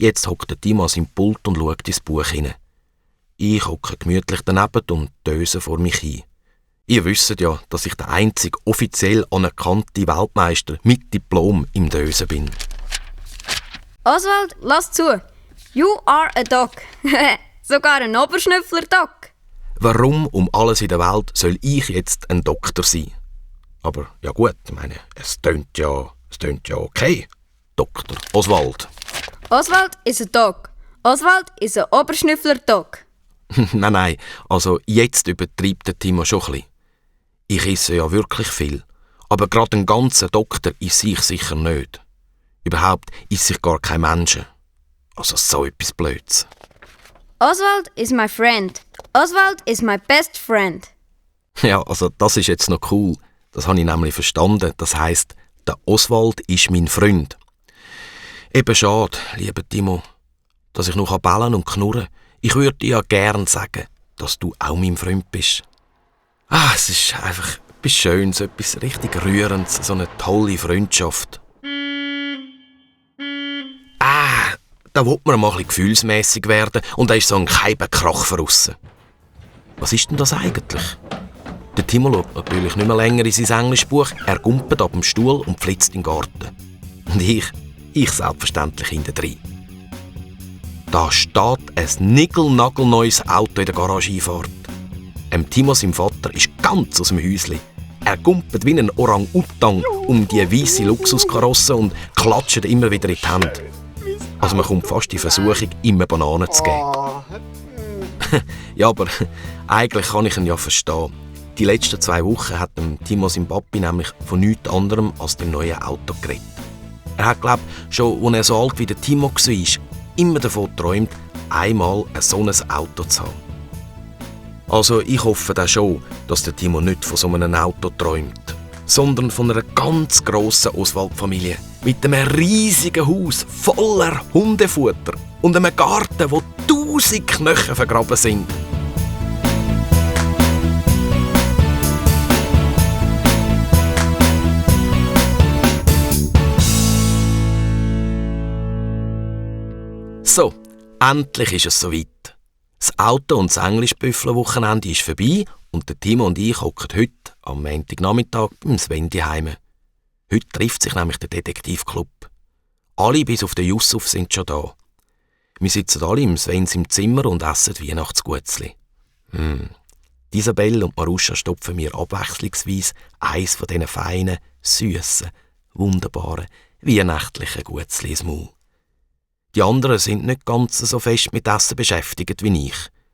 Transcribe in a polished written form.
Jetzt hockt der Timo an seinem Pult und schaut ins Buch hinein. Ich hocke gemütlich daneben und döse vor mich hin. Ihr wisst ja, dass ich der einzige offiziell anerkannte Weltmeister mit Diplom im Dösen bin. Oswald, lass zu. You are a dog. Sogar ein Oberschnüffler-Dog. Warum um alles in der Welt soll ich jetzt ein Doktor sein? Aber ja gut, ich meine, es tönt ja okay. Dr. Oswald. Oswald is a dog. Oswald is a Oberschnüffler-Dog. Nein, also jetzt übertreibt der Timo schon ein bisschen. Ich esse ja wirklich viel, aber gerade einen ganzen Doktor esse ich sicher nicht. Überhaupt esse ich gar keine Menschen. Also so etwas Blöds. Oswald is my friend. Oswald is my best friend. Ja, also das ist jetzt noch cool. Das habe ich nämlich verstanden. Das heisst, der Oswald ist mein Freund. Eben schade, lieber Timo, dass ich noch bellen und knurren kann. Ich würde dir ja gern sagen, dass du auch mein Freund bist. Es ist einfach etwas Schönes, etwas richtig Rührendes, so eine tolle Freundschaft. Da will man mal ein bisschen gefühlsmässig werden und da ist so ein Krach verrissen. Was ist denn das eigentlich? Der Timo schaut natürlich nicht mehr länger in sein Englischbuch, er gumpelt ab dem Stuhl und flitzt in den Garten. Und ich selbstverständlich hintendrein. Da steht ein nickelnagelneues Auto in der Garageeinfahrt. Timo, sein Vater, ist ganz aus dem Häuschen. Er gumpelt wie ein Orang-Utang um die weisse Luxuskarosse und klatscht immer wieder in die Hände. Also man kommt fast in Versuchung, ihm eine Banane zu geben. Ja, aber eigentlich kann ich ihn ja verstehen. Die letzten 2 Wochen hat Timo sein Papi nämlich von nichts anderem als dem neuen Auto geredet. Er hat, glaube ich, schon, als er so alt wie der Timo war, immer davon geträumt, einmal so ein Auto zu haben. Also ich hoffe dann schon, dass der Timo nicht von so einem Auto träumt, sondern von einer ganz grossen Oswald-Familie mit einem riesigen Haus voller Hundefutter und einem Garten, wo 1000 Knochen vergraben sind. So, endlich ist es soweit. Das Auto- und das Englischbüffler-Wochenende ist vorbei und der Timo und ich hocken heute am Montagnachmittag beim Sven daheim. Heute trifft sich nämlich der Detektivclub. Alle bis auf den Yusuf sind schon da. Wir sitzen alle im Svens im Zimmer und essen Weihnachtsguetzli. Isabelle und Maruscha stopfen mir abwechslungsweise eins von diesen feinen, süssen, wunderbaren, weihnachtlichen Guetzli ins Maul. Die anderen sind nicht ganz so fest mit Essen beschäftigt wie ich.